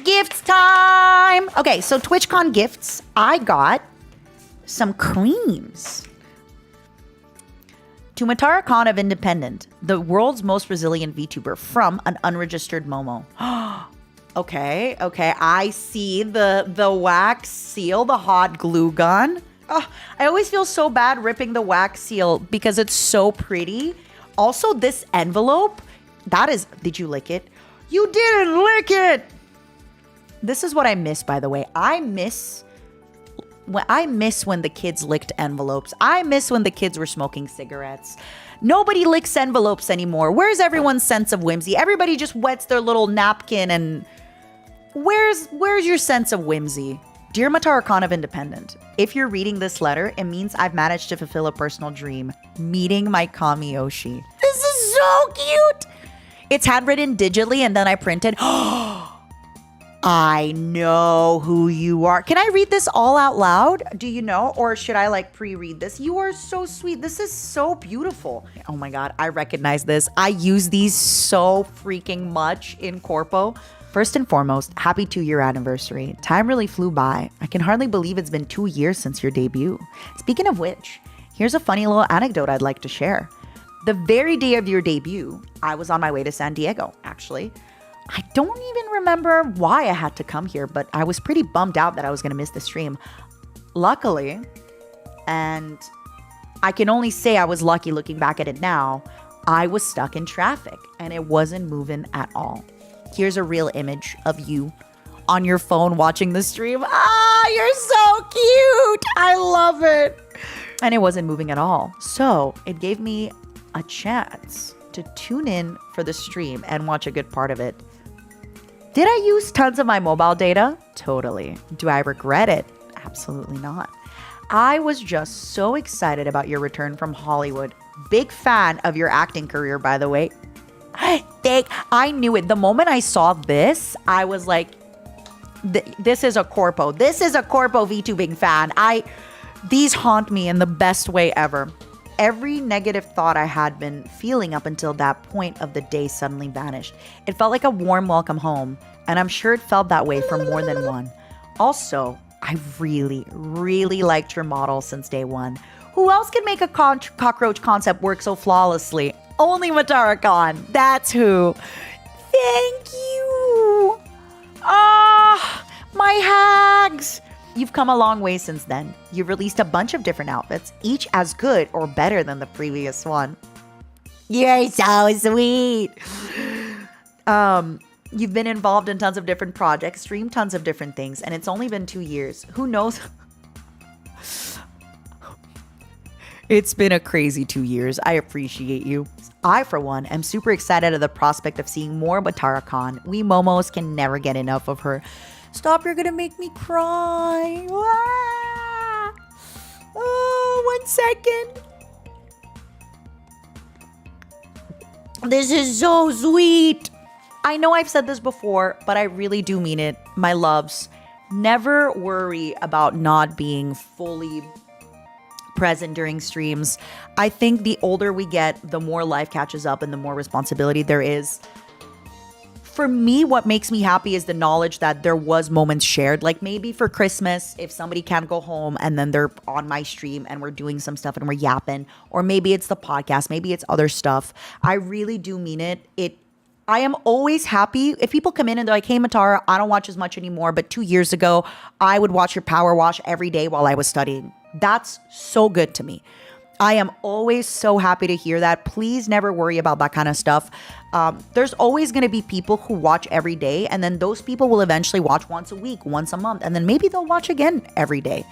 Gifts time! Okay, so TwitchCon gifts. I got some creams. To Matara Kan of Independent, the world's most resilient VTuber from an unregistered Momo. Okay, I see the wax seal, the hot glue gun. Oh, I always feel so bad ripping the wax seal because it's so pretty. Also, this envelope, did you lick it? You didn't lick it! This is what I miss, by the way. I miss when the kids licked envelopes. I miss when the kids were smoking cigarettes. Nobody licks envelopes anymore. Where's everyone's sense of whimsy? Everybody just wets their little napkin and where's your sense of whimsy? Dear Matara Kan of Independent, if you're reading this letter, it means I've managed to fulfill a personal dream, meeting my Kamiyoshi. This is so cute. It's handwritten digitally and then I printed. I know who you are. Can I read this all out loud? Do you know? Or should I pre-read this? You are so sweet. This is so beautiful. Oh my God, I recognize this. I use these so freaking much in Corpo. First and foremost, happy 2-year anniversary. Time really flew by. I can hardly believe it's been 2 years since your debut. Speaking of which, here's a funny little anecdote I'd like to share. The very day of your debut, I was on my way to San Diego, actually. I don't even remember why I had to come here, but I was pretty bummed out that I was going to miss the stream. Luckily, and I can only say I was lucky looking back at it now, I was stuck in traffic and it wasn't moving at all. Here's a real image of you on your phone watching the stream. Ah, you're so cute. I love it. And it wasn't moving at all. So it gave me a chance to tune in for the stream and watch a good part of it. Did I use tons of my mobile data? Totally. Do I regret it? Absolutely not. I was just so excited about your return from Hollywood. Big fan of your acting career, by the way. I knew it. The moment I saw this, I was like, this is a Corpo. This is a Corpo VTubing fan. These haunt me in the best way ever. Every negative thought I had been feeling up until that point of the day suddenly vanished. It felt like a warm welcome home, and I'm sure it felt that way for more than one. Also, I really, really liked your model since day one. Who else can make a cockroach concept work so flawlessly? Only Matara Kan. That's who. Thank you. Ah, my hags. You've come a long way since then. You've released a bunch of different outfits, each as good or better than the previous one. You're so sweet. You've been involved in tons of different projects, streamed tons of different things, and it's only been 2 years. Who knows? It's been a crazy 2 years. I appreciate you. I, for one, am super excited at the prospect of seeing more Matara Kan. We Momos can never get enough of her. Stop, you're gonna make me cry. Ah! Oh, 1 second. This is so sweet. I know I've said this before, but I really do mean it. My loves, never worry about not being fully present during streams. I think the older we get, the more life catches up and the more responsibility there is. For me, what makes me happy is the knowledge that there was moments shared. Like maybe for Christmas, if somebody can't go home and then they're on my stream and we're doing some stuff and we're yapping, or maybe it's the podcast, maybe it's other stuff. I really do mean it. I am always happy if people come in and they're like, hey, Matara, I don't watch as much anymore, but 2 years ago, I would watch your power wash every day while I was studying. That's so good to me. I am always so happy to hear that. Please never worry about that kind of stuff. There's always going to be people who watch every day, and then those people will eventually watch once a week, once a month, and then maybe they'll watch again every day.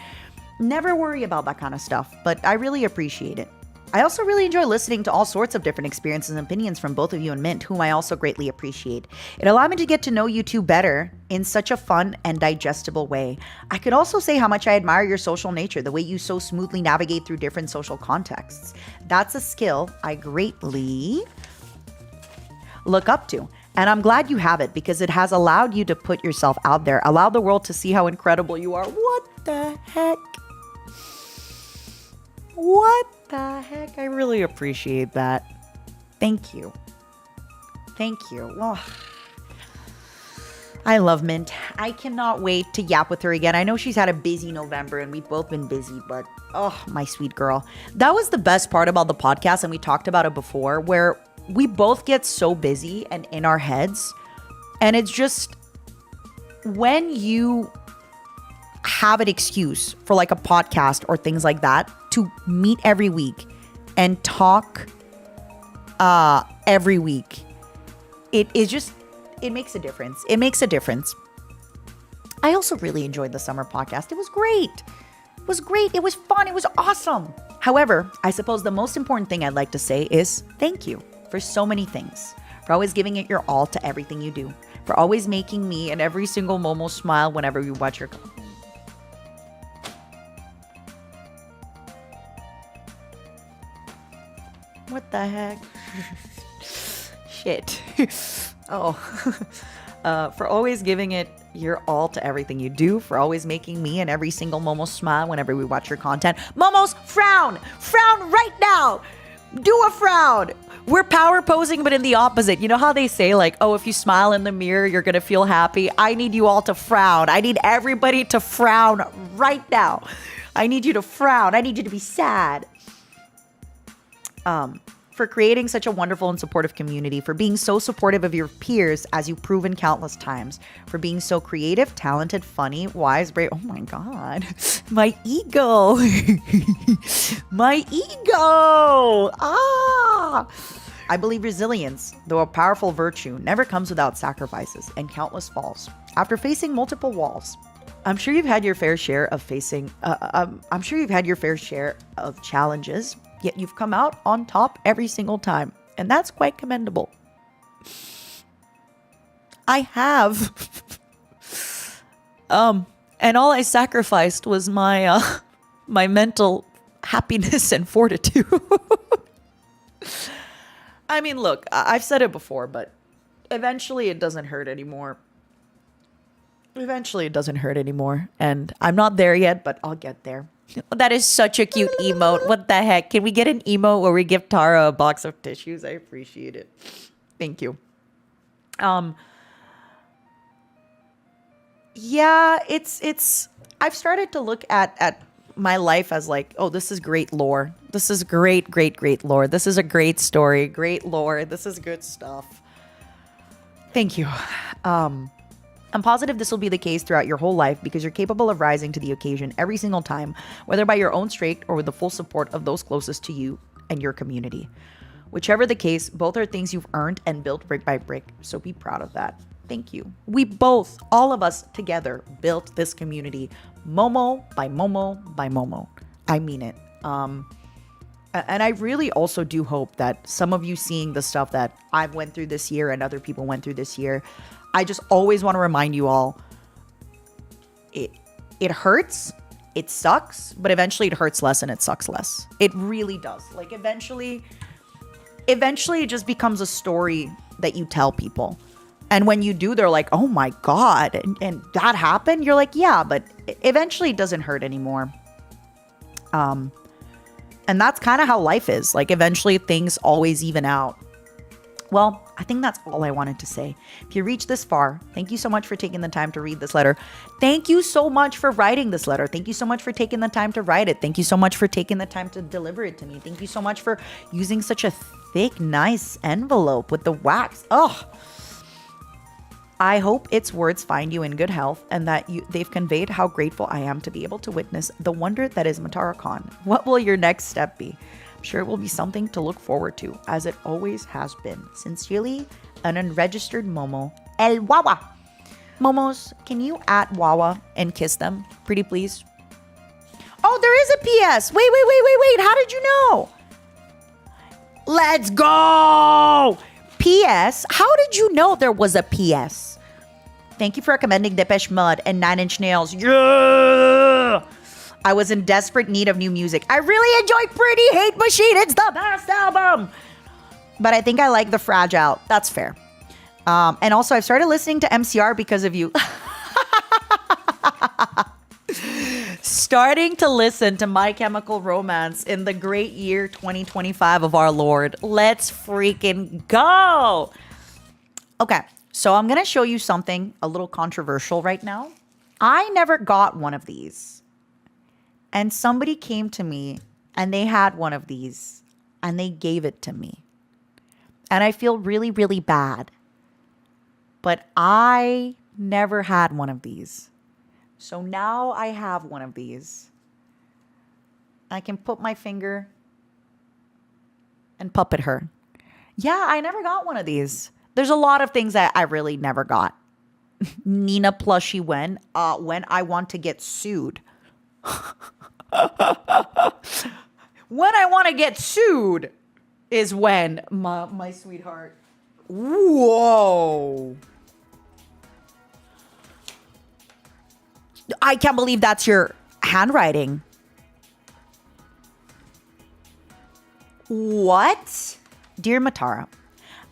Never worry about that kind of stuff, but I really appreciate it. I also really enjoy listening to all sorts of different experiences and opinions from both of you and Mint, whom I also greatly appreciate. It allowed me to get to know you two better in such a fun and digestible way. I could also say how much I admire your social nature, the way you so smoothly navigate through different social contexts. That's a skill I greatly look up to. And I'm glad you have it because it has allowed you to put yourself out there, allow the world to see how incredible you are. What the heck? What the heck? I really appreciate that. Thank you. Thank you. Well, I love Mint. I cannot wait to yap with her again. I know she's had a busy November and we've both been busy, but oh, my sweet girl. That was the best part about the podcast, and we talked about it before, where we both get so busy and in our heads. And it's just when you have an excuse for like a podcast or things like that to meet every week and talk every week, it makes a difference. It makes a difference. I also really enjoyed the summer podcast. It was great. It was great. It was fun. It was awesome. However, I suppose the most important thing I'd like to say is thank you for so many things, for always giving it your all to everything you do, for always making me and every single Momo smile whenever you watch your... What the heck? Shit. Oh. For always giving it your all to everything you do, for always making me and every single Momo smile whenever we watch your content. Momos, frown! Frown right now! Do a frown! We're power posing, but in the opposite. You know how they say, like, oh, if you smile in the mirror, you're gonna feel happy? I need you all to frown. I need everybody to frown right now. I need you to frown. I need you to be sad. For creating such a wonderful and supportive community, for being so supportive of your peers as you've proven countless times, for being so creative, talented, funny, wise, brave. Oh my God, my ego, my ego. I believe resilience, though a powerful virtue, never comes without sacrifices and countless falls. After facing multiple walls, I'm sure you've had your fair share of challenges, yet you've come out on top every single time. And that's quite commendable. I have. And all I sacrificed was my my mental happiness and fortitude. I mean, look, I've said it before, but eventually it doesn't hurt anymore. Eventually it doesn't hurt anymore. And I'm not there yet, but I'll get there. That is such a cute emote. What the heck? Can we get an emote where we give Tara a box of tissues? I appreciate it. Thank you. Yeah, it's I've started to look at my life as like, oh, this is great lore. This is great lore. This is a great story, great lore. This is good stuff. Thank you. I'm positive this will be the case throughout your whole life because you're capable of rising to the occasion every single time, whether by your own strength or with the full support of those closest to you and your community. Whichever the case, both are things you've earned and built brick by brick, so be proud of that. Thank you. We both, all of us together, built this community, Momo by Momo by Momo. I mean it. And I really also do hope that some of you seeing the stuff that I've went through this year and other people went through this year, I just always want to remind you all, it hurts, it sucks, but eventually it hurts less and it sucks less. It really does. Like eventually it just becomes a story that you tell people. And when you do, they're like, oh my God, and that happened? You're like, yeah, but eventually it doesn't hurt anymore. And that's kind of how life is. Like eventually things always even out. Well, I think that's all I wanted to say. If you reached this far, thank you so much for taking the time to read this letter. Thank you so much for writing this letter. Thank you so much for taking the time to write it. Thank you so much for taking the time to deliver it to me. Thank you so much for using such a thick, nice envelope with the wax. Oh, I hope its words find you in good health and that they've conveyed how grateful I am to be able to witness the wonder that is Matara Kan. What will your next step be? I'm sure it will be something to look forward to, as it always has been. Sincerely, an unregistered Momo, El Wawa. Momos, can you at Wawa and kiss them? Pretty please. Oh, there is a PS. Wait. How did you know? Let's go. PS? How did you know there was a PS? Thank you for recommending Depeche Mode and Nine Inch Nails. Yeah! I was in desperate need of new music. I really enjoy Pretty Hate Machine. It's the best album. But I think I like The Fragile. That's fair. And also, I've started listening to MCR because of you. Starting to listen to My Chemical Romance in the great year 2025 of our Lord. Let's freaking go. Okay. So I'm going to show you something a little controversial right now. I never got one of these. And somebody came to me and they had one of these and they gave it to me. And I feel really, really bad. But I never had one of these. So now I have one of these. I can put my finger and puppet her. Yeah, I never got one of these. There's a lot of things that I really never got. Nina plushie when I want to get sued. When I want to get sued is when my sweetheart. Whoa. I can't believe that's your handwriting. What? Dear Matara,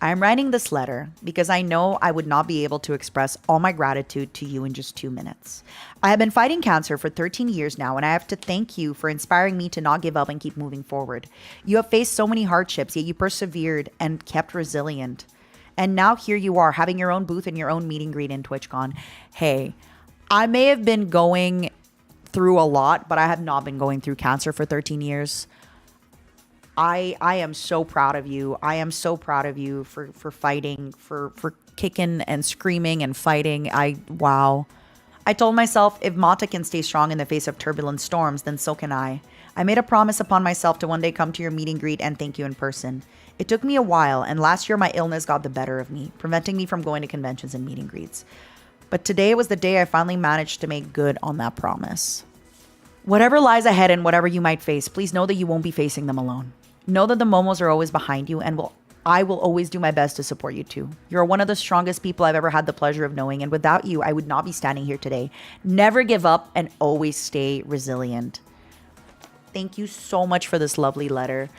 I am writing this letter because I know I would not be able to express all my gratitude to you in just 2 minutes. I have been fighting cancer for 13 years now, and I have to thank you for inspiring me to not give up and keep moving forward. You have faced so many hardships, yet you persevered and kept resilient. And now here you are, having your own booth and your own meet and greet in TwitchCon. Hey, I may have been going through a lot, but I have not been going through cancer for 13 years. I am so proud of you. I am so proud of you for fighting, for kicking and screaming and fighting. Wow. I told myself if Mata can stay strong in the face of turbulent storms, then so can I. I made a promise upon myself to one day come to your meet and greet and thank you in person. It took me a while, and last year my illness got the better of me, preventing me from going to conventions and meet and greets. But today was the day I finally managed to make good on that promise. Whatever lies ahead and whatever you might face, please know that you won't be facing them alone. Know that the Momos are always behind you, and I will always do my best to support you too. You're one of the strongest people I've ever had the pleasure of knowing, and without you, I would not be standing here today. Never give up and always stay resilient. Thank you so much for this lovely letter.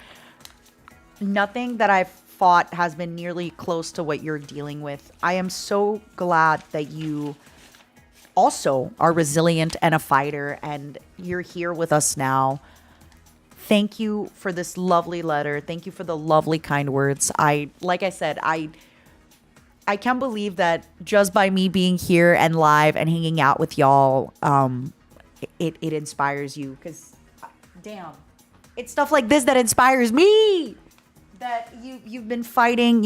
Nothing that I've fought has been nearly close to what you're dealing with. I am so glad that you also are resilient and a fighter, and you're here with us now. Thank you for this lovely letter. Thank you for the lovely, kind words. Like I said, I can't believe that just by me being here and live and hanging out with y'all, it inspires you. Because, damn, it's stuff like this that inspires me. That you've been fighting,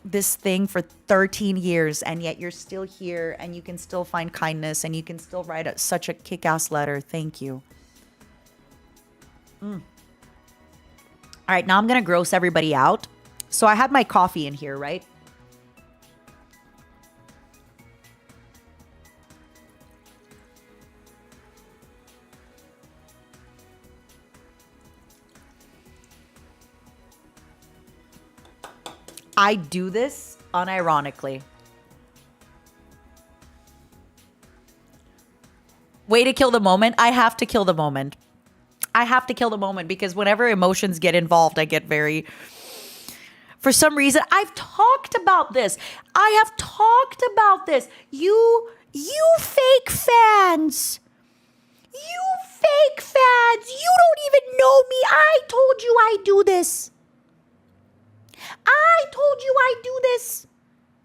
this thing for 13 years, and yet you're still here, and you can still find kindness, and you can still write such a kick-ass letter. Thank you. All right, now I'm going to gross everybody out. So I had my coffee in here, right? I do this unironically. Way to kill the moment. I have to kill the moment. I have to kill the moment because whenever emotions get involved, I get very... For some reason, I've talked about this. I have talked about this. You fake fans. You fake fans. You don't even know me. I told you I do this. I told you I do this.